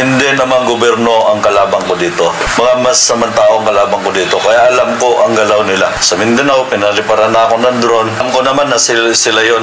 Hindi naman gobyerno ang kalabang ko dito. Mga mas samang tao ang kalabang ko dito. Kaya alam ko ang galaw nila. Sa Mindanao, pinaliparan na ako ng drone. Alam ko naman na sila yun.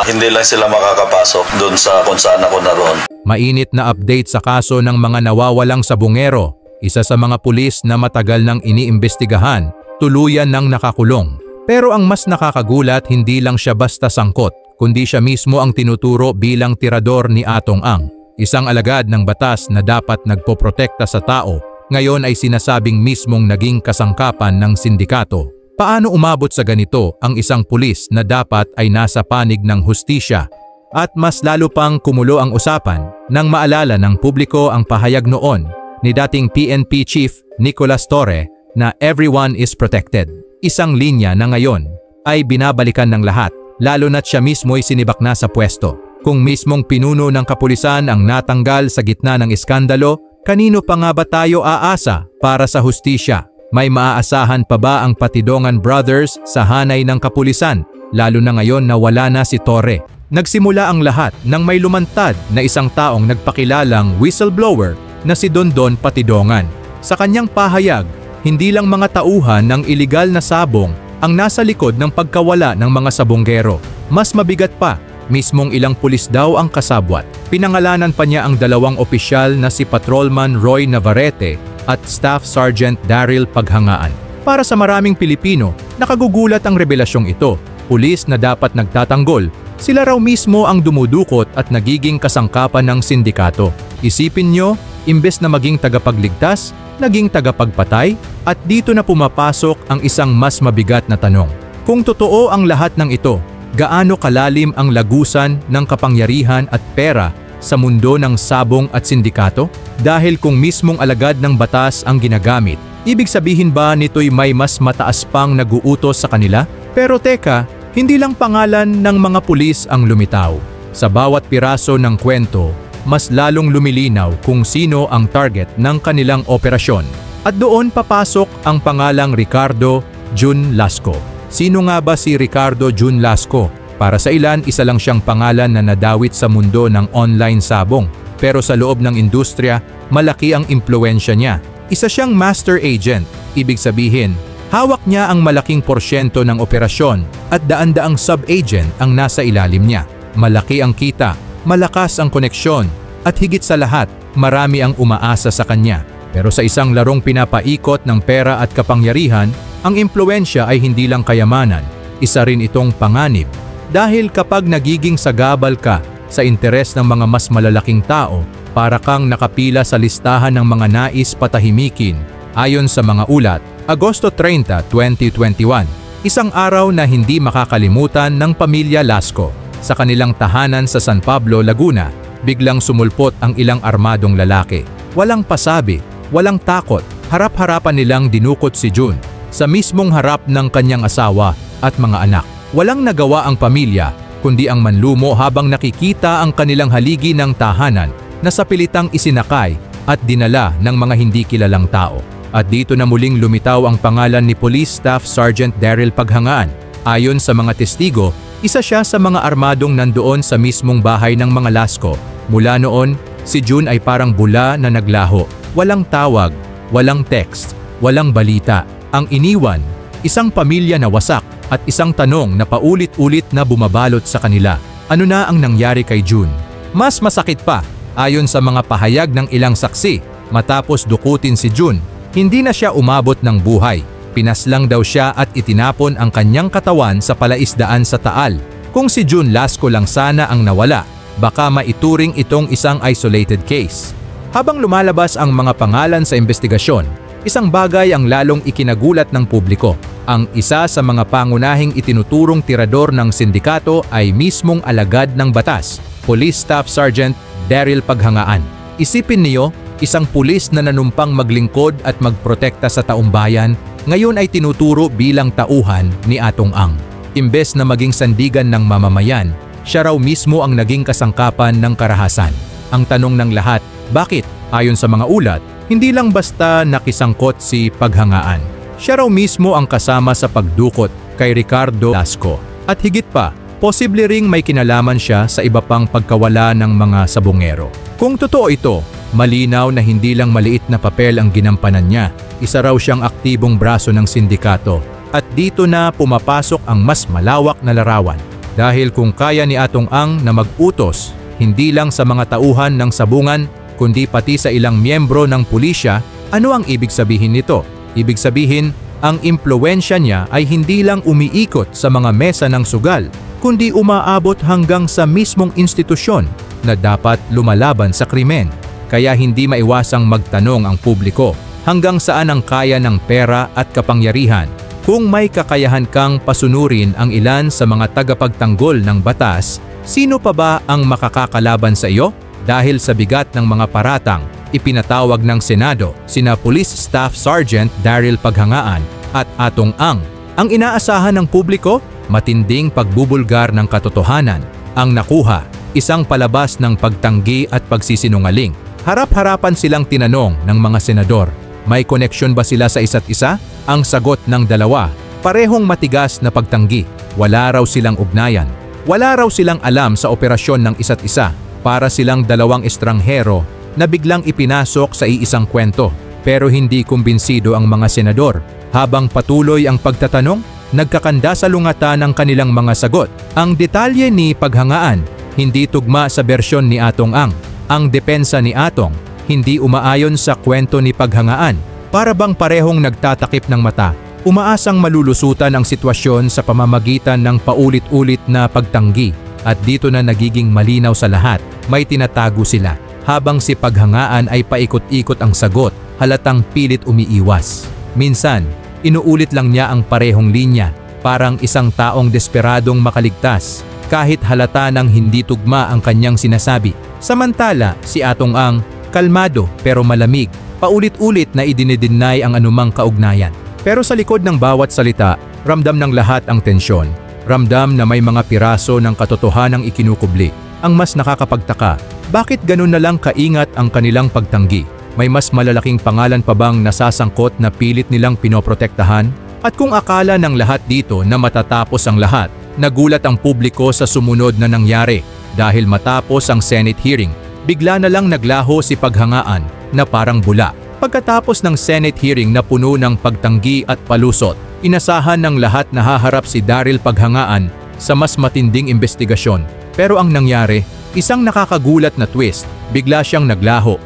Hindi lang sila makakapasok doon sa kung saan ako naroon. Mainit na update sa kaso ng mga nawawalang sabongero. Isa sa mga pulis na matagal nang iniimbestigahan, tuluyan ng nakakulong. Pero ang mas nakakagulat, hindi lang siya basta sangkot, kundi siya mismo ang tinuturo bilang tirador ni Atong Ang. Isang alagad ng batas na dapat nagpoprotekta sa tao, ngayon ay sinasabing mismong naging kasangkapan ng sindikato. Paano umabot sa ganito ang isang pulis na dapat ay nasa panig ng hustisya? At mas lalo pang kumulo ang usapan nang maalala ng publiko ang pahayag noon ni dating PNP Chief Nicolas Torre na everyone is protected. Isang linya na ngayon ay binabalikan ng lahat, lalo na't siya mismo'y sinibak na sa pwesto. Kung mismong pinuno ng kapulisan ang natanggal sa gitna ng iskandalo, kanino pa nga ba tayo aasa para sa hustisya? May maaasahan pa ba ang Patidongan Brothers sa hanay ng kapulisan, lalo na ngayon na wala na si Torre? Nagsimula ang lahat nang may lumantad na isang taong nagpakilalang whistleblower na si Dondon Patidongan. Sa kanyang pahayag, hindi lang mga tauhan ng iligal na sabong ang nasa likod ng pagkawala ng mga sabonggero. Mas mabigat pa, mismong ilang pulis daw ang kasabwat. Pinangalanan pa niya ang dalawang opisyal na si Patrolman Roy Navarrete at Staff Sergeant Daryl Paghangaan. Para sa maraming Pilipino, nakagugulat ang revelasyong ito. Pulis na dapat nagtatanggol, sila raw mismo ang dumudukot at nagiging kasangkapan ng sindikato. Isipin nyo, imbes na maging tagapagligtas, naging tagapagpatay, at dito na pumapasok ang isang mas mabigat na tanong. Kung totoo ang lahat ng ito, gaano kalalim ang lagusan ng kapangyarihan at pera sa mundo ng sabong at sindikato? Dahil kung mismong alagad ng batas ang ginagamit, ibig sabihin ba nito'y may mas mataas pang naguutos sa kanila? Pero teka, hindi lang pangalan ng mga pulis ang lumitaw. Sa bawat piraso ng kwento, mas lalong lumilinaw kung sino ang target ng kanilang operasyon. At doon papasok ang pangalang Ricardo Jun Lasco. Sino nga ba si Ricardo Jun Lasco? Para sa ilan, isa lang siyang pangalan na nadawit sa mundo ng online sabong. Pero sa loob ng industriya, malaki ang impluwensya niya. Isa siyang master agent, ibig sabihin, hawak niya ang malaking porsyento ng operasyon at daan-daang sub-agent ang nasa ilalim niya. Malaki ang kita, malakas ang koneksyon, at higit sa lahat, marami ang umaasa sa kanya. Pero sa isang larong pinapaikot ng pera at kapangyarihan, ang impluwensya ay hindi lang kayamanan, isa rin itong panganib. Dahil kapag nagiging sagabal ka sa interes ng mga mas malalaking tao, para kang nakapila sa listahan ng mga nais patahimikin. Ayon sa mga ulat, Agosto 30, 2021, isang araw na hindi makakalimutan ng pamilya Lasco. Sa kanilang tahanan sa San Pablo, Laguna, biglang sumulpot ang ilang armadong lalaki. Walang pasabi, walang takot, harap-harapan nilang dinukot si Jun sa mismong harap ng kanyang asawa at mga anak. Walang nagawa ang pamilya, kundi ang manlumo habang nakikita ang kanilang haligi ng tahanan na sa pilitang isinakay at dinala ng mga hindi kilalang tao. At dito na muling lumitaw ang pangalan ni Police Staff Sergeant Daryl Paghangaan. Ayon sa mga testigo, isa siya sa mga armadong nandoon sa mismong bahay ng mga Lasco. Mula noon, si Jun ay parang bula na naglaho. Walang tawag, walang text, walang balita. Ang iniwan, isang pamilya na wasak at isang tanong na paulit-ulit na bumabalot sa kanila. Ano na ang nangyari kay Jun? Mas masakit pa, ayon sa mga pahayag ng ilang saksi, matapos dukutin si Jun, hindi na siya umabot ng buhay. Pinaslang daw siya at itinapon ang kanyang katawan sa palaisdaan sa Taal. Kung si Jun Lasco lang sana ang nawala, baka maituring itong isang isolated case. Habang lumalabas ang mga pangalan sa investigasyon, isang bagay ang lalong ikinagulat ng publiko. Ang isa sa mga pangunahing itinuturong tirador ng sindikato ay mismong alagad ng batas, Police Staff Sergeant Daryl Paghangaan. Isipin niyo, isang pulis na nanumpang maglingkod at magprotekta sa taumbayan, ngayon ay tinuturo bilang tauhan ni Atong Ang. Imbes na maging sandigan ng mamamayan, siya raw mismo ang naging kasangkapan ng karahasan. Ang tanong ng lahat, bakit? Ayon sa mga ulat, hindi lang basta nakisangkot si Paghangaan. Siya raw mismo ang kasama sa pagdukot kay Ricardo Lasco. At higit pa, Posible ring may kinalaman siya sa iba pang pagkawala ng mga sabungero. Kung totoo ito, malinaw na hindi lang maliit na papel ang ginampanan niya. Isa raw siyang aktibong braso ng sindikato. At dito na pumapasok ang mas malawak na larawan. Dahil kung kaya ni Atong Ang na mag-utos, hindi lang sa mga tauhan ng sabungan, kundi pati sa ilang miyembro ng pulisya, ano ang ibig sabihin nito? Ibig sabihin, ang impluwensya niya ay hindi lang umiikot sa mga mesa ng sugal, kundi umaabot hanggang sa mismong institusyon na dapat lumalaban sa krimen. Kaya hindi maiwasang magtanong ang publiko hanggang saan ang kaya ng pera at kapangyarihan. Kung may kakayahan kang pasunurin ang ilan sa mga tagapagtanggol ng batas, sino pa ba ang makakakalaban sa iyo? Dahil sa bigat ng mga paratang, ipinatawag ng Senado sina Police Staff Sergeant Daryl Paghangaan at Atong Ang. Ang inaasahan ng publiko, matinding pagbubulgar ng katotohanan. Ang nakuha, isang palabas ng pagtanggi at pagsisinungaling. Harap-harapan silang tinanong ng mga senador, may koneksyon ba sila sa isa't isa? Ang sagot ng dalawa, parehong matigas na pagtanggi. Wala raw silang ugnayan. Wala raw silang alam sa operasyon ng isa't isa. Para silang dalawang estranghero na biglang ipinasok sa iisang kwento. Pero hindi kumbinsido ang mga senador. Habang patuloy ang pagtatanong, nagkakanda sa lungatan ang kanilang mga sagot. Ang detalye ni Paghangaan, hindi tugma sa bersyon ni Atong Ang. Ang depensa ni Atong, hindi umaayon sa kwento ni Paghangaan. Para bang parehong nagtatakip ng mata, umaasang malulusutan ang sitwasyon sa pamamagitan ng paulit-ulit na pagtanggi. At dito na nagiging malinaw sa lahat, may tinatago sila. Habang si Paghangaan ay paikot-ikot ang sagot, halatang pilit umiiwas. Minsan, inuulit lang niya ang parehong linya, parang isang taong desperadong makaligtas, kahit halata ng hindi tugma ang kanyang sinasabi. Samantala, si Atong Ang, kalmado pero malamig, paulit-ulit na idinideny ang anumang kaugnayan. Pero sa likod ng bawat salita, ramdam ng lahat ang tensyon. Ramdam na may mga piraso ng katotohanang ikinukubli. Ang mas nakakapagtaka, bakit ganun na lang kaingat ang kanilang pagtanggi? May mas malalaking pangalan pa bang nasasangkot na pilit nilang pinoprotektahan? At kung akala ng lahat dito na matatapos ang lahat, nagulat ang publiko sa sumunod na nangyari. Dahil matapos ang Senate hearing, bigla na lang naglaho si Paghangaan na parang bula. Pagkatapos ng Senate hearing na puno ng pagtanggi at palusot, inasahan ng lahat na haharap si Daryl Paghangaan sa mas matinding investigasyon. Pero ang nangyari, isang nakakagulat na twist, bigla siyang naglaho.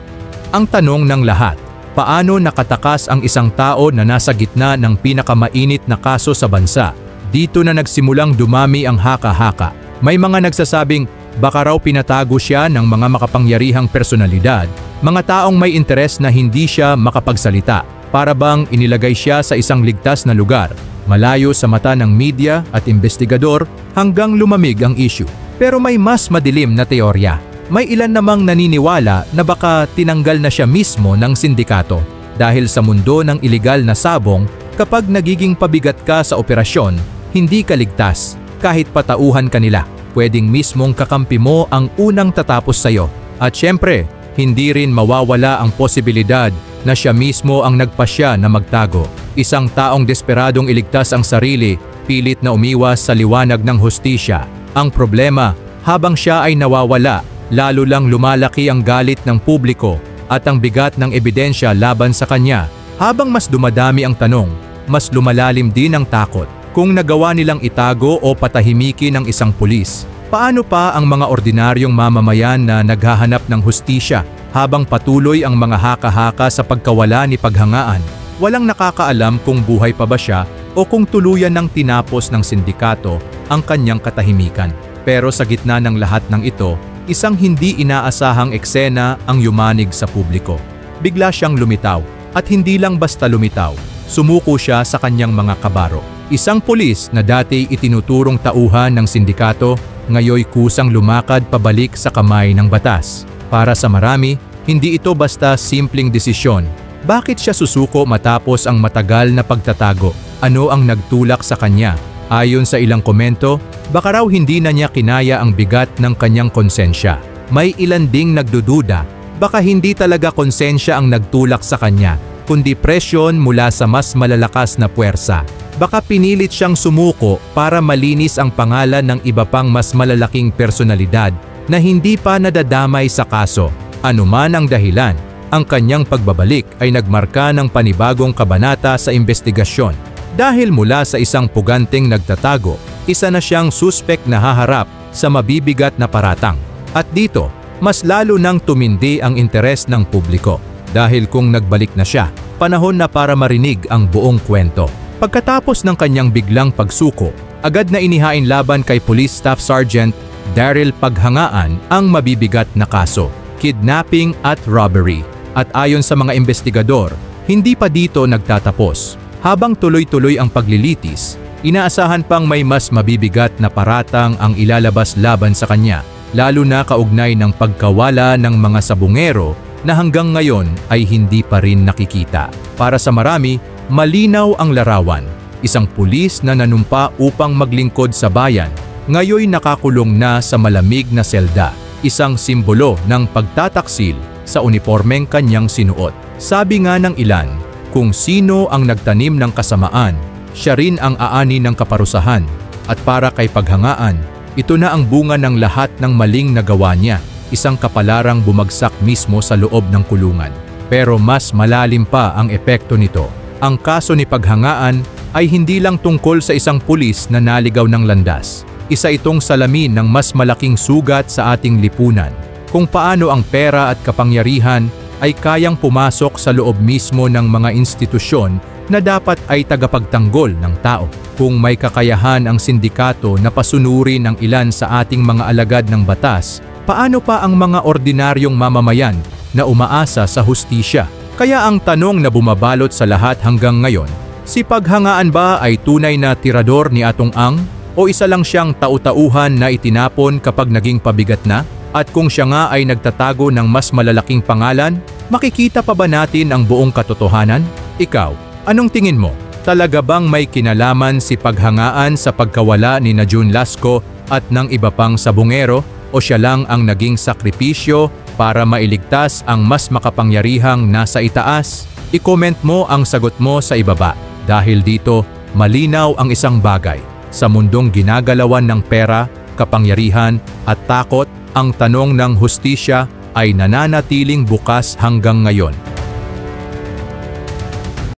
Ang tanong ng lahat, paano nakatakas ang isang tao na nasa gitna ng pinakamainit na kaso sa bansa? Dito na nagsimulang dumami ang haka-haka. May mga nagsasabing baka raw pinatago siya ng mga makapangyarihang personalidad, mga taong may interes na hindi siya makapagsalita, para bang inilagay siya sa isang ligtas na lugar, malayo sa mata ng media at investigador hanggang lumamig ang issue. Pero may mas madilim na teorya. May ilan namang naniniwala na baka tinanggal na siya mismo ng sindikato dahil sa mundo ng iligal na sabong, kapag nagiging pabigat ka sa operasyon, hindi ka ligtas. Kahit patauhan ka nila, pwedeng mismong kakampi mo ang unang tatapos sa'yo. At syempre, hindi rin mawawala ang posibilidad na siya mismo ang nagpasya na magtago. Isang taong desperadong iligtas ang sarili, pilit na umiwas sa liwanag ng hustisya. Ang problema, habang siya ay nawawala, lalo lang lumalaki ang galit ng publiko at ang bigat ng ebidensya laban sa kanya. Habang mas dumadami ang tanong, mas lumalalim din ang takot. Kung nagawa nilang itago o patahimikin ng isang pulis, paano pa ang mga ordinaryong mamamayan na naghahanap ng hustisya? Habang patuloy ang mga haka-haka sa pagkawala ni Paghangaan, walang nakakaalam kung buhay pa ba siya o kung tuluyan ng tinapos ng sindikato ang kanyang katahimikan. Pero sa gitna ng lahat ng ito, isang hindi inaasahang eksena ang yumanig sa publiko. Bigla siyang lumitaw, at hindi lang basta lumitaw, sumuko siya sa kanyang mga kabaro. Isang pulis na dati itinuturong tauhan ng sindikato, ngayoy kusang lumakad pabalik sa kamay ng batas. Para sa marami, hindi ito basta simpleng desisyon. Bakit siya susuko matapos ang matagal na pagtatago? Ano ang nagtulak sa kanya? Ayon sa ilang komento, baka raw hindi na niya kinaya ang bigat ng kanyang konsensya. May ilan ding nagdududa, baka hindi talaga konsensya ang nagtulak sa kanya, kundi presyon mula sa mas malalakas na puwersa. Baka pinilit siyang sumuko para malinis ang pangalan ng iba pang mas malalaking personalidad na hindi pa nadadamay sa kaso. Anuman ang dahilan, ang kanyang pagbabalik ay nagmarka ng panibagong kabanata sa investigasyon. Dahil mula sa isang puganteng nagtatago, isa na siyang suspek na haharap sa mabibigat na paratang. At dito, mas lalo nang tumindi ang interes ng publiko. Dahil kung nagbalik na siya, panahon na para marinig ang buong kwento. Pagkatapos ng kanyang biglang pagsuko, agad na inihain laban kay Police Staff Sergeant Daryl Paghangaan ang mabibigat na kaso, kidnapping at robbery. At ayon sa mga investigador, hindi pa dito nagtatapos. Habang tuloy-tuloy ang paglilitis, inaasahan pang may mas mabibigat na paratang ang ilalabas laban sa kanya, lalo na kaugnay ng pagkawala ng mga sabungero na hanggang ngayon ay hindi pa rin nakikita. Para sa marami, malinaw ang larawan. Isang pulis na nanumpa upang maglingkod sa bayan, ngayoy nakakulong na sa malamig na selda, isang simbolo ng pagtataksil sa unipormeng kanyang sinuot. Sabi nga ng ilan, kung sino ang nagtanim ng kasamaan, siya rin ang aani ng kaparusahan. At para kay Paghangaan, ito na ang bunga ng lahat ng maling nagawa niya, isang kapalarang bumagsak mismo sa loob ng kulungan. Pero mas malalim pa ang epekto nito. Ang kaso ni Paghangaan ay hindi lang tungkol sa isang pulis na naligaw ng landas. Isa itong salamin ng mas malaking sugat sa ating lipunan, kung paano ang pera at kapangyarihan ay kayang pumasok sa loob mismo ng mga institusyon na dapat ay tagapagtanggol ng tao. Kung may kakayahan ang sindikato na pasunurin ang ilan sa ating mga alagad ng batas, paano pa ang mga ordinaryong mamamayan na umaasa sa hustisya? Kaya ang tanong na bumabalot sa lahat hanggang ngayon, si Paghangaan ba ay tunay na tirador ni Atong Ang o isa lang siyang tau-tauhan na itinapon kapag naging pabigat na? At kung siya nga ay nagtatago ng mas malalaking pangalan, makikita pa ba natin ang buong katotohanan? Ikaw, anong tingin mo? Talaga bang may kinalaman si Paghangaan sa pagkawala ni June Lasco at ng iba pang sabungero o siya lang ang naging sakripisyo para mailigtas ang mas makapangyarihang nasa itaas? I-comment mo ang sagot mo sa ibaba. Dahil dito, malinaw ang isang bagay. Sa mundong ginagalawan ng pera, kapangyarihan at takot, ang tanong ng hustisya ay nananatiling bukas hanggang ngayon.